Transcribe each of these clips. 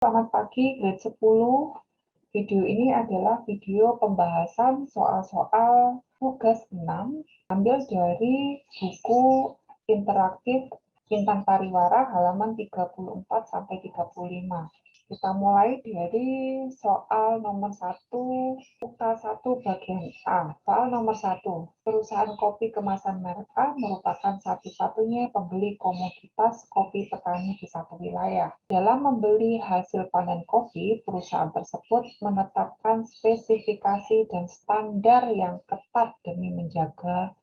Selamat pagi grade 10. Video ini adalah video pembahasan soal-soal tugas 6 ambil dari buku interaktif Intan Pariwara halaman 34 sampai 35. Kita mulai dari soal nomor 1, UK1 bagian A. Soal nomor 1. Perusahaan kopi kemasan merek A merupakan satu-satunya pembeli komoditas kopi petani di satu wilayah. Dalam membeli hasil panen kopi, perusahaan tersebut menetapkan spesifikasi dan standar yang ketat demi menjaga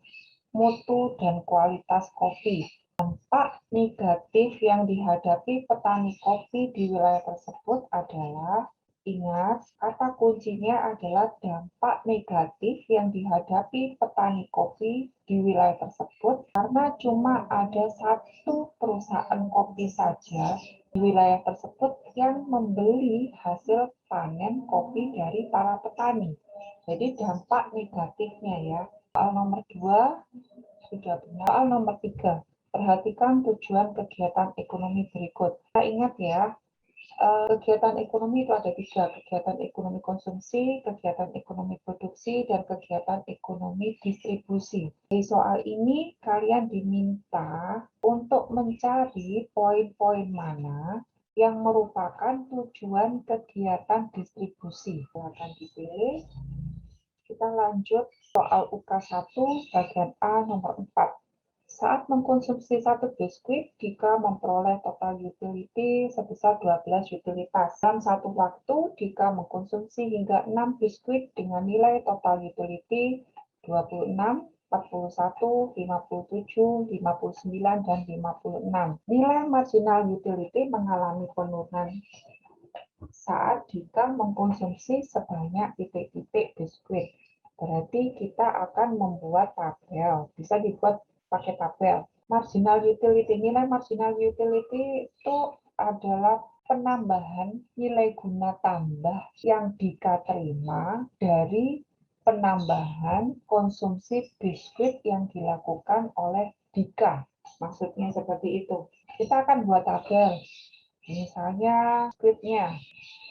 mutu dan kualitas kopi. Dampak negatif yang dihadapi petani kopi di wilayah tersebut adalah, ingat, kata kuncinya adalah dampak negatif yang dihadapi petani kopi di wilayah tersebut karena cuma ada satu perusahaan kopi saja di wilayah tersebut yang membeli hasil panen kopi dari para petani. Jadi dampak negatifnya ya. Soal nomor 2 sudah benar. Soal nomor 3. Perhatikan tujuan kegiatan ekonomi berikut. Kita ingat ya, kegiatan ekonomi itu ada 3, kegiatan ekonomi konsumsi, kegiatan ekonomi produksi, dan kegiatan ekonomi distribusi. Di soal ini, kalian diminta untuk mencari poin-poin mana yang merupakan tujuan kegiatan distribusi. Silakan dipilih. Kita lanjut soal UK1 bagian A nomor 4. Saat mengkonsumsi satu biskuit, Dika memperoleh total utility sebesar 12 utilitas. Dalam satu waktu, Dika mengkonsumsi hingga 6 biskuit dengan nilai total utility 26, 41, 57, 59, dan 56. Nilai marginal utility mengalami penurunan saat Dika mengkonsumsi sebanyak titik-titik biskuit. Berarti kita akan membuat tabel. Bisa dibuat pakai tabel. Marginal utility, nilai marginal utility itu adalah penambahan nilai guna tambah yang Dika terima dari penambahan konsumsi biskuit yang dilakukan oleh Dika. Maksudnya seperti itu. Kita akan buat tabel. Misalnya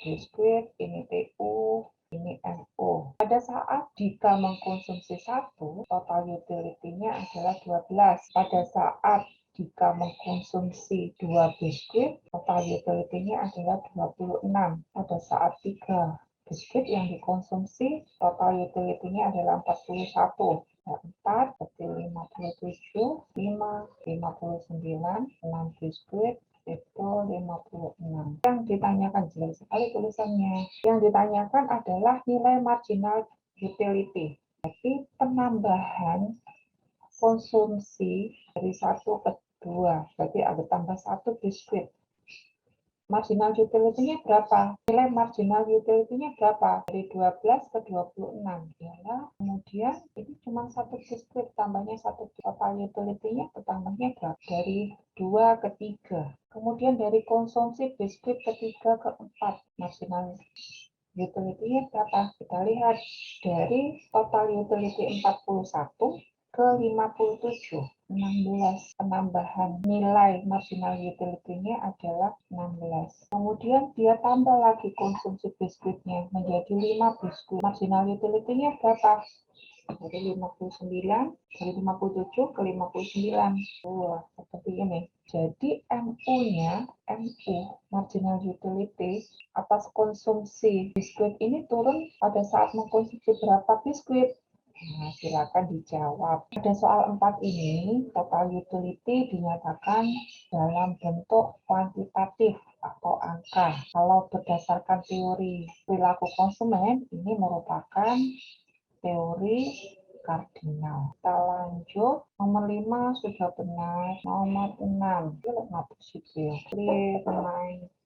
biskuit, ini TU, ini MO. Pada saat Dika mengkonsumsi 1, total utility-nya adalah 12. Pada saat Dika mengkonsumsi 2 biskuit, total utility-nya adalah 26. Pada saat 3 biskuit yang dikonsumsi, total utility-nya adalah 41. 4 berarti 57, 5, 59, 6 biskuit, itu 56. Yang ditanyakan jelas sekali tulisannya. Yang ditanyakan adalah nilai marginal utility. Jadi penambahan konsumsi dari 1 ke 2. Berarti ada tambah 1 biskuit. Marginal utility-nya berapa? Nilai marginal utility-nya berapa? Dari 12 ke 26. Ya, kemudian ini cuma 1 biskuit, tambahnya 1. Total utility-nya bertambahnya berapa? Dari 2 ke 3. Kemudian dari konsumsi biskuit ketiga ke 4. Marginal utility-nya berapa? Kita lihat dari total utility 41 ke 57. 16. Penambahan nilai marginal utility-nya adalah 16. Kemudian dia tambah lagi konsumsi biskuitnya menjadi 5 biskuit. Marginal utility-nya berapa? Dari 59, dari 57 ke 59. Seperti ini. Jadi MU-nya, MU, marginal utility, atas konsumsi biskuit ini turun pada saat mengkonsumsi berapa biskuit? Nah, silakan dijawab. Pada soal 4 ini, total utility dinyatakan dalam bentuk kuantitatif atau angka. Kalau berdasarkan teori perilaku konsumen, ini merupakan teori kardinal. Kita lanjut. Nomor 5 sudah benar. Nomor 6.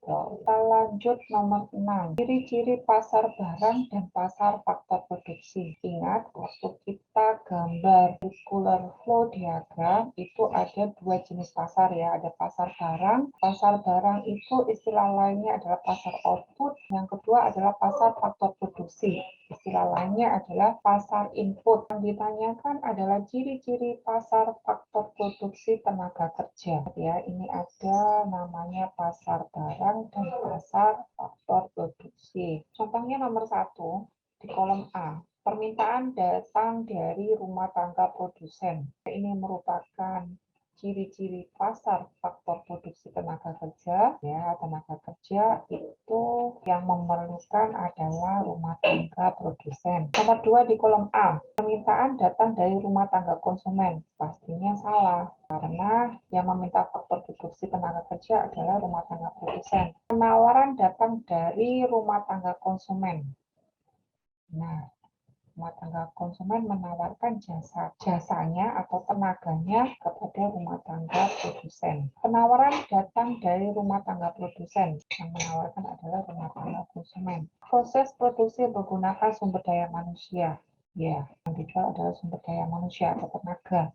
Kita lanjut nomor 6. Ciri-ciri pasar barang dan pasar faktor produksi. Ingat, waktu kita gambar circular flow diagram, itu ada 2 jenis pasar ya. Ada pasar barang. Pasar barang itu istilah lainnya adalah pasar output. Yang kedua adalah pasar faktor produksi. Istilah lainnya adalah pasar input. Yang ditanyakan adalah ciri-ciri pasar faktor produksi tenaga kerja. Ya, ini ada namanya pasar barang barang dan pasar faktor produksi. Contohnya nomor 1 di kolom A. Permintaan datang dari rumah tangga produsen. Ini merupakan ciri-ciri pasar faktor produksi tenaga kerja. Ya, tenaga kerja itu yang memerlukan adalah rumah tangga produsen. Nomor 2 di kolom A. Permintaan datang dari rumah tangga konsumen. Pastinya salah, karena yang meminta faktor produksi tenaga kerja adalah rumah tangga produsen. Penawaran datang dari rumah tangga konsumen. Nah, rumah tangga konsumen menawarkan jasanya atau tenaganya kepada rumah tangga produsen. Penawaran datang dari rumah tangga produsen, yang menawarkan adalah rumah tangga konsumen. Proses produksi menggunakan sumber daya manusia. Ya, yang dijual adalah sumber daya manusia atau tenaga.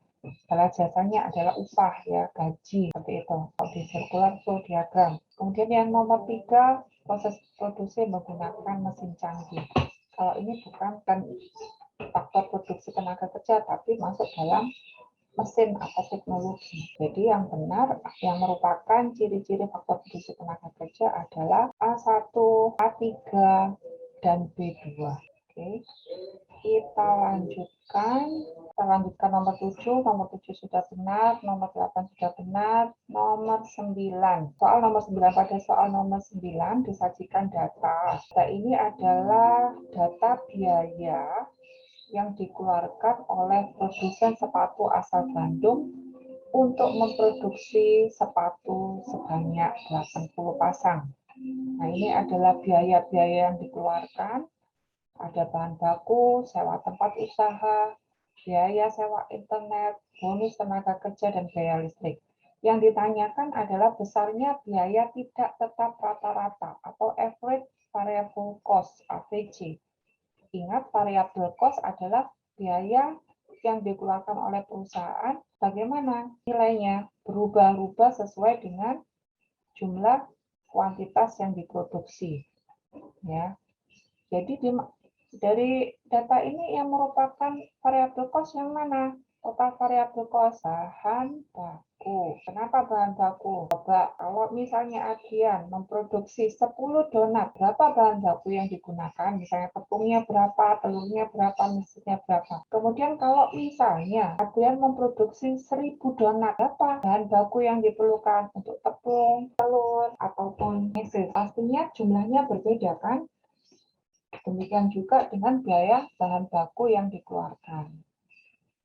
Kalau jasanya adalah upah, ya, gaji, seperti itu. Kalau di circular flow diagram. Kemudian yang nomor 3, proses produksi menggunakan mesin canggih. Kalau ini bukan faktor produksi tenaga kerja, tapi masuk dalam mesin atau teknologi. Jadi yang benar, yang merupakan ciri-ciri faktor produksi tenaga kerja adalah A1, A3, dan B2. Oke. Kita lanjutkan nomor 7. Nomor 7 sudah benar, nomor 8 sudah benar, nomor 9. Soal nomor 9, pada soal nomor 9 disajikan data. Data ini adalah data biaya yang dikeluarkan oleh produsen sepatu asal Bandung untuk memproduksi sepatu sebanyak 80 pasang. Nah, ini adalah biaya-biaya yang dikeluarkan. Ada bahan baku, sewa tempat usaha, biaya sewa internet, bonus tenaga kerja, dan biaya listrik. Yang ditanyakan adalah besarnya biaya tidak tetap rata-rata atau average variable cost (AVC). Ingat, variable cost adalah biaya yang dikeluarkan oleh perusahaan. Bagaimana nilainya? Berubah-ubah sesuai dengan jumlah kuantitas yang diproduksi. Ya, jadi dari data ini yang merupakan variabel cost yang mana? Total variabel cost bahan baku. Kenapa bahan baku? Coba kalau misalnya Adrian memproduksi 10 donat, berapa bahan baku yang digunakan? Misalnya tepungnya berapa, telurnya berapa, mesinnya berapa. Kemudian kalau misalnya Adrian memproduksi 1000 donat, berapa bahan baku yang diperlukan untuk tepung, telur, ataupun mesin? Pastinya jumlahnya berbeda, kan? Demikian juga dengan biaya bahan baku yang dikeluarkan.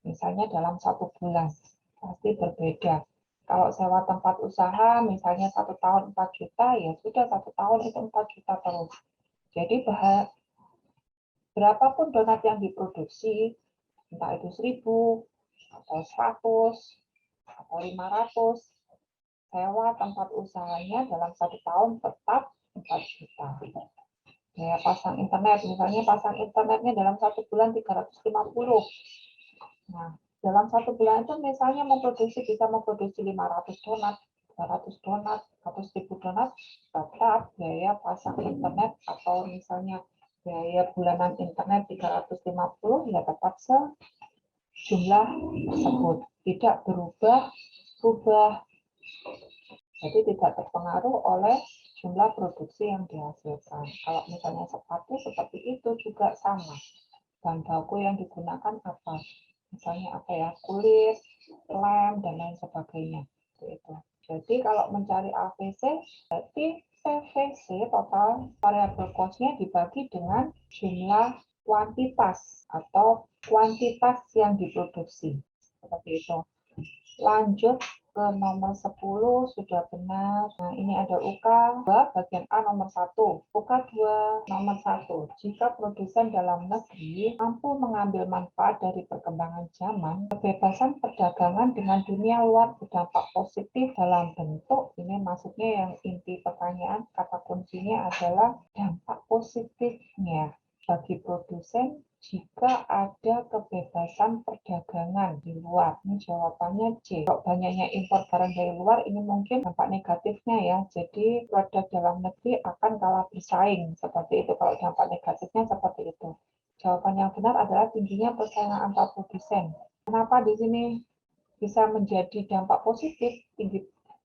Misalnya dalam 1 bulan, pasti berbeda. Kalau sewa tempat usaha, misalnya 1 tahun 4 juta, ya sudah 1 tahun itu 4 juta terus. Jadi berapapun donat yang diproduksi, entah itu 1000, atau 100, atau 500, sewa tempat usahanya dalam 1 tahun tetap 4 juta. Ya, pasang internet, misalnya pasang internetnya dalam 1 bulan 350. Nah, dalam 1 bulan itu misalnya bisa memproduksi 500 donat, 200 donat, atau 1000 donat, tetap biaya pasang internet atau misalnya biaya bulanan internet 350, ya tetap sejumlah tersebut. Tidak berubah. Jadi tidak terpengaruh oleh jumlah produksi yang dihasilkan. Kalau misalnya sepatu seperti itu juga sama. Bahan baku yang digunakan apa? Misalnya apa ya? Kulit, lem, dan lain sebagainya. Itu. Jadi kalau mencari AVC, berarti TVC total variable cost-nya dibagi dengan jumlah kuantitas atau kuantitas yang diproduksi. Seperti itu. Lanjut ke nomor 10, sudah benar. Nah, ini ada UK 2, bagian A nomor 1. UK 2 nomor 1. Jika produsen dalam negeri mampu mengambil manfaat dari perkembangan zaman, kebebasan perdagangan dengan dunia luar berdampak positif dalam bentuk, ini maksudnya yang inti pertanyaan, kata kuncinya adalah dampak positifnya bagi produsen jika ada kebebasan perdagangan di luar. Ini jawabannya C. Kalau banyaknya impor barang dari luar, ini mungkin dampak negatifnya ya. Jadi produk dalam negeri akan kalah bersaing. Seperti itu kalau dampak negatifnya seperti itu. Jawaban yang benar adalah tingginya persaingan antar produsen. Kenapa di sini bisa menjadi dampak positif? Tinggi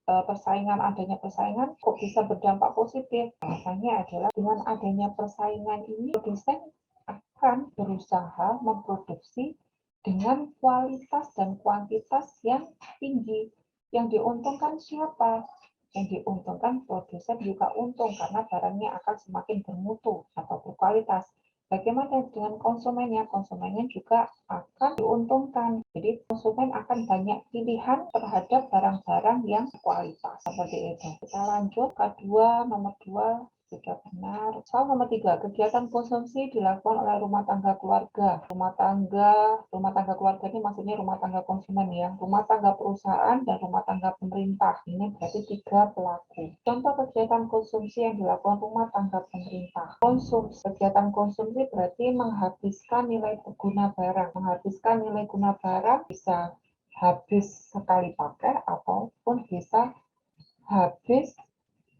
persaingan, adanya persaingan kok bisa berdampak positif? Alasannya adalah dengan adanya persaingan ini produsen akan berusaha memproduksi dengan kualitas dan kuantitas yang tinggi. Yang diuntungkan siapa? Yang diuntungkan produsen juga untung karena barangnya akan semakin bermutu atau berkualitas. Bagaimana dengan konsumennya? Konsumennya juga akan diuntungkan. Jadi konsumen akan banyak pilihan terhadap barang-barang yang kualitas. Seperti itu. Kita lanjut kedua, nomor 2 sudah benar. Soal nomor 3, kegiatan konsumsi dilakukan oleh rumah tangga keluarga. Rumah tangga keluarga ini maksudnya rumah tangga konsumen ya. Rumah tangga perusahaan dan rumah tangga pemerintah. Ini berarti 3 pelaku. Contoh kegiatan konsumsi yang dilakukan rumah tangga pemerintah. Kegiatan konsumsi berarti menghabiskan nilai guna barang. Menghabiskan nilai guna barang bisa habis sekali pakai ataupun bisa habis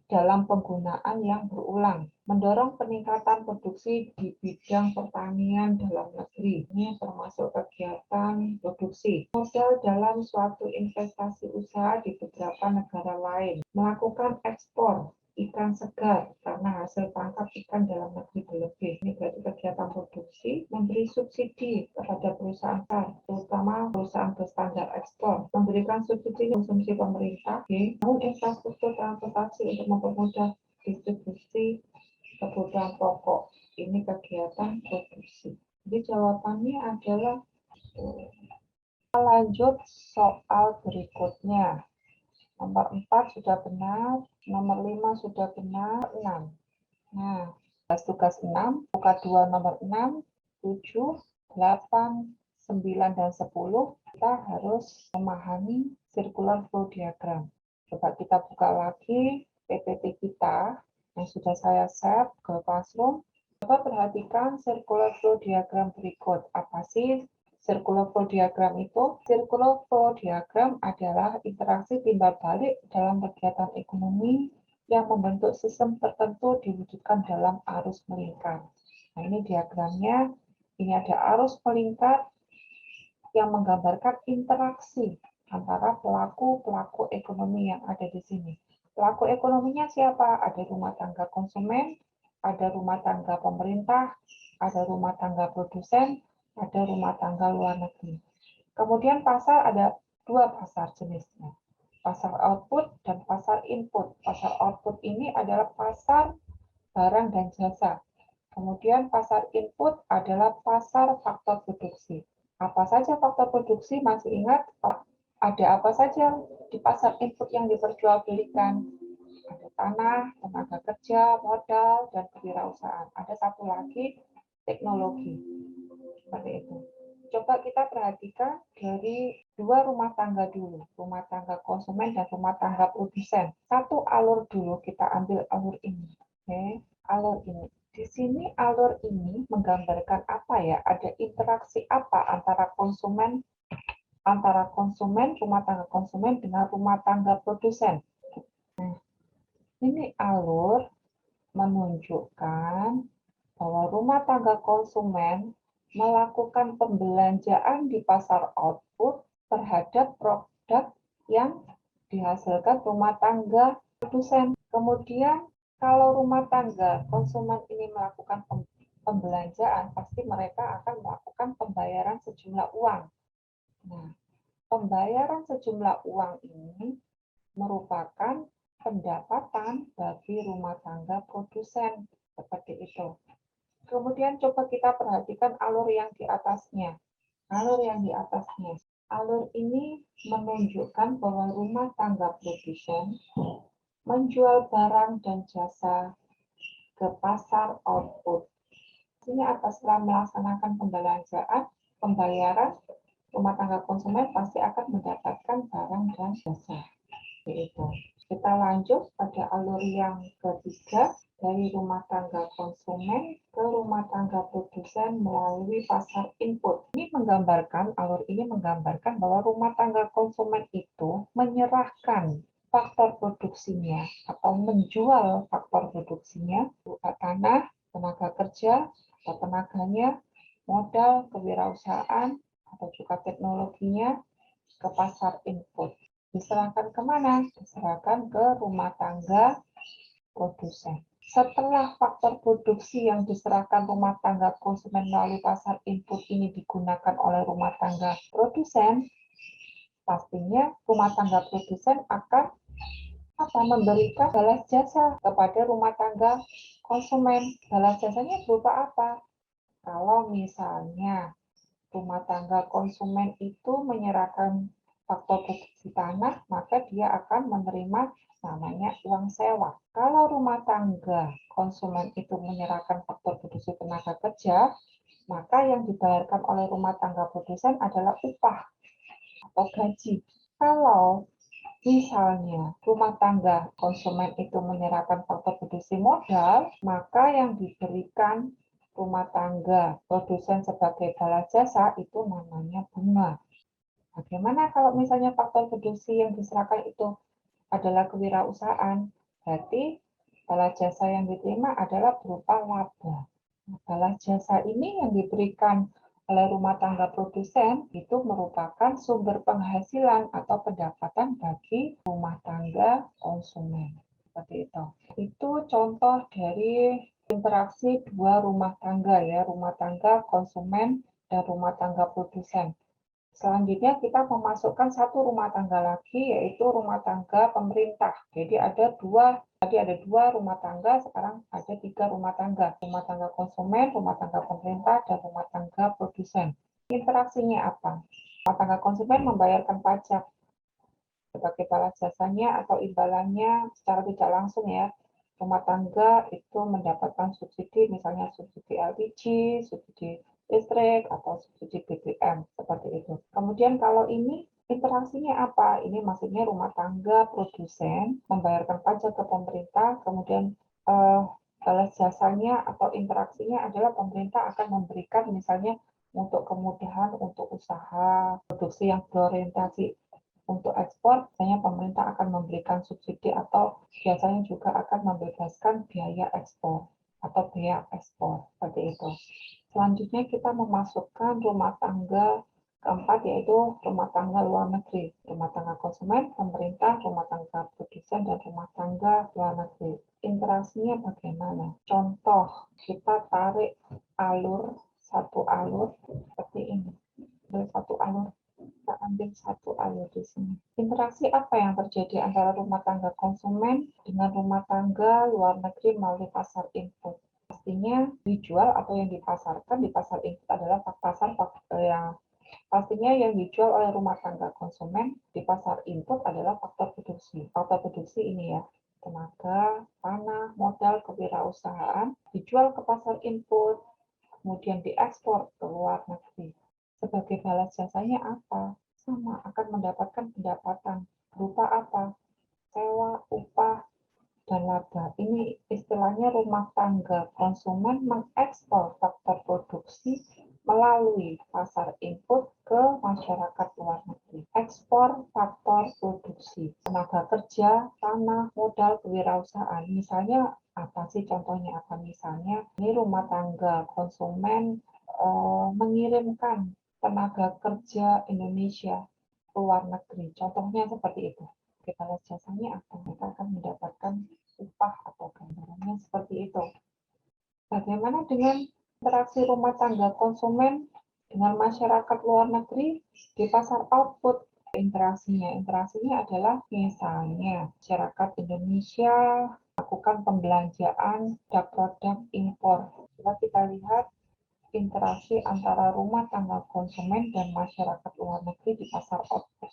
dalam penggunaan yang berulang, mendorong peningkatan produksi di bidang pertanian dalam negeri. Ini termasuk kegiatan produksi. Modal dalam suatu investasi usaha di beberapa negara lain. Melakukan ekspor ikan segar karena hasil tangkap ikan dalam negeri berlebih. Ini berarti kegiatan produksi, memberi subsidi kepada perusahaan besar, terutama perusahaan berstandar ekspor, memberikan subsidi konsumsi pemerintah, membangun infrastruktur transportasi untuk mempermudah distribusi kebutuhan pokok. Ini kegiatan produksi. Jadi jawabannya adalah kita lanjut soal berikutnya. Nomor 4 sudah benar, nomor 5 sudah benar, 6. Nah, tugas 6, buka 2 nomor 6, 7, 8, 9, dan 10, kita harus memahami circular flow diagram. Coba kita buka lagi PPT kita yang sudah saya share ke Classroom. Coba perhatikan circular flow diagram berikut. Apa sih circular flow diagram itu? Circular flow diagram adalah interaksi timbal balik dalam kegiatan ekonomi yang membentuk sistem tertentu diwujudkan dalam arus melingkar. Nah, ini diagramnya. Ini ada arus melingkar yang menggambarkan interaksi antara pelaku-pelaku ekonomi yang ada di sini. Pelaku ekonominya siapa? Ada rumah tangga konsumen, ada rumah tangga pemerintah, ada rumah tangga produsen, ada rumah tangga luar negeri. Kemudian pasar ada 2 pasar jenisnya. Pasar output dan pasar input. Pasar output ini adalah pasar barang dan jasa. Kemudian pasar input adalah pasar faktor produksi. Apa saja faktor produksi? Masih ingat? Ada apa saja di pasar input yang diperjualbelikan? Ada tanah, tenaga kerja, modal, dan kewirausahaan. Ada satu lagi, teknologi. Seperti itu. Coba kita perhatikan dari 2 rumah tangga dulu, rumah tangga konsumen dan rumah tangga produsen. Satu alur dulu, kita ambil alur ini. Oke, alur ini. Di sini alur ini menggambarkan apa ya? Ada interaksi apa antara konsumen, rumah tangga konsumen dengan rumah tangga produsen. Nah, ini alur menunjukkan bahwa rumah tangga konsumen melakukan pembelanjaan di pasar output terhadap produk yang dihasilkan rumah tangga produsen. Kemudian kalau rumah tangga konsumen ini melakukan pembelanjaan, pasti mereka akan melakukan pembayaran sejumlah uang. Nah, pembayaran sejumlah uang ini merupakan pendapatan bagi rumah tangga produsen. Seperti itu. Kemudian coba kita perhatikan alur yang di atasnya. Alur yang di atasnya. Alur ini menunjukkan bahwa rumah tangga produsen menjual barang dan jasa ke pasar output. Ini atas setelah melaksanakan pembelanjaan, pembayaran, rumah tangga konsumen pasti akan mendapatkan barang dan jasa. Yaitu. Kita lanjut pada alur yang ketiga, dari rumah tangga konsumen ke rumah tangga produsen melalui pasar input. Alur ini menggambarkan bahwa rumah tangga konsumen itu menyerahkan faktor produksinya atau menjual faktor produksinya berupa tanah, tenaga kerja, atau tenaganya, modal, kewirausahaan, atau juga teknologinya ke pasar input. Diserahkan kemana? Diserahkan ke rumah tangga produsen. Setelah faktor produksi yang diserahkan rumah tangga konsumen melalui pasar input ini digunakan oleh rumah tangga produsen, pastinya rumah tangga produsen akan memberikan balas jasa kepada rumah tangga konsumen. Balas jasanya berupa apa? Kalau misalnya rumah tangga konsumen itu menyerahkan faktor produksi tanah, maka dia akan menerima namanya uang sewa. Kalau rumah tangga konsumen itu menyerahkan faktor produksi tenaga kerja, maka yang dibayarkan oleh rumah tangga produsen adalah upah atau gaji. Kalau misalnya rumah tangga konsumen itu menyerahkan faktor produksi modal, maka yang diberikan rumah tangga produsen sebagai balas jasa itu namanya bunga. Bagaimana kalau misalnya faktor produksi yang diserahkan itu adalah kewirausahaan? Berarti balas jasa yang diterima adalah berupa laba. Balas jasa ini yang diberikan oleh rumah tangga produsen itu merupakan sumber penghasilan atau pendapatan bagi rumah tangga konsumen. Seperti itu. Itu contoh dari interaksi dua rumah tangga ya, rumah tangga konsumen dan rumah tangga produsen. Selanjutnya kita memasukkan satu rumah tangga lagi, yaitu rumah tangga pemerintah. Jadi tadi ada dua rumah tangga, sekarang ada 3 rumah tangga. Rumah tangga konsumen, rumah tangga pemerintah, dan rumah tangga produsen. Interaksinya apa? Rumah tangga konsumen membayarkan pajak sebagai balas jasanya atau imbalannya secara tidak langsung ya. Rumah tangga itu mendapatkan subsidi, misalnya subsidi LPG, subsidi listrik, atau subsidi BBM, seperti itu. Kemudian kalau ini interaksinya apa? Ini maksudnya rumah tangga produsen membayarkan pajak ke pemerintah, kemudian balas jasanya atau interaksinya adalah pemerintah akan memberikan misalnya untuk kemudahan untuk usaha produksi yang berorientasi untuk ekspor, biasanya pemerintah akan memberikan subsidi atau biasanya juga akan membebaskan biaya ekspor atau biaya ekspor, seperti itu. Selanjutnya kita memasukkan rumah tangga keempat, yaitu rumah tangga luar negeri. Rumah tangga konsumen, pemerintah, rumah tangga produsen, dan rumah tangga luar negeri. Interaksinya bagaimana? Contoh, kita tarik satu alur seperti ini. Kita ambil satu alur di sini. Interaksi apa yang terjadi antara rumah tangga konsumen dengan rumah tangga luar negeri melalui pasar input? Pastinya dijual atau yang dipasarkan di pasar input adalah pastinya yang dijual oleh rumah tangga konsumen di pasar input adalah faktor produksi. Faktor produksi ini ya, tenaga, tanah, modal, kewirausahaan, dijual ke pasar input, kemudian diekspor ke luar negeri. Sebagai balas jasanya apa? Sama, akan mendapatkan pendapatan. Berupa apa? Sewa, upah, dan laba. Ini istilahnya rumah tangga konsumen mengekspor faktor produksi melalui pasar input ke masyarakat luar negeri. Ekspor faktor produksi, tenaga kerja, tanah, modal, kewirausahaan. Misalnya apa sih contohnya apa? Misalnya ini rumah tangga konsumen mengirimkan tenaga kerja Indonesia ke luar negeri. Contohnya seperti itu. Balas jasanya apa? Mereka akan mendapatkan upah atau gambarannya seperti itu. Bagaimana dengan interaksi rumah tangga konsumen dengan masyarakat luar negeri di pasar output? Interaksinya adalah misalnya masyarakat Indonesia melakukan pembelanjaan produk impor. Coba kita lihat interaksi antara rumah tangga konsumen dan masyarakat luar negeri di pasar output.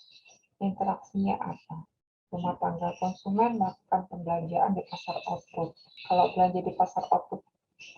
Interaksinya apa? Rumah tangga konsumen melakukan pembelanjaan di pasar output. Kalau belanja di pasar output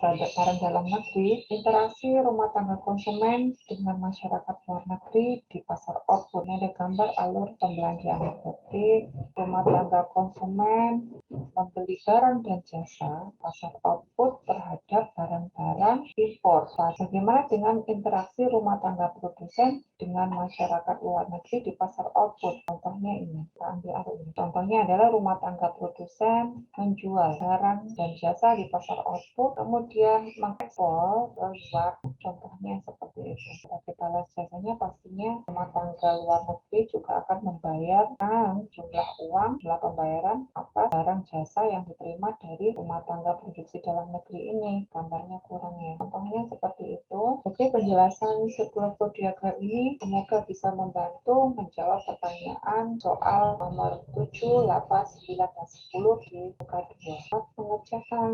barang dalam negeri, interaksi rumah tangga konsumen dengan masyarakat luar negeri di pasar output. Ini ada gambar alur pembelanjaan. Berarti rumah tangga konsumen membeli barang dan jasa pasar output terhadap barang-barang impor. Bagaimana dengan interaksi rumah tangga produsen dengan masyarakat luar negeri di pasar output? Contohnya ini, kita ambil ini. Contohnya adalah rumah tangga produsen menjual barang dan jasa di pasar output, kemudian mengekspor ke luar. Contohnya seperti itu. Sebagai balas jasanya pastinya rumah tangga luar negeri juga akan membayarkan jumlah uang, jumlah pembayaran atas barang jasa yang diterima dari rumah tangga produksi dalam negeri ini. Gambarnya kurang ya. Contohnya seperti itu. Oke, penjelasan sirkular flow diagram ini semoga bisa membantu menjawab pertanyaan soal nomor 7, 8, 9, dan 10 di muka 2. Selamat mengerjakan.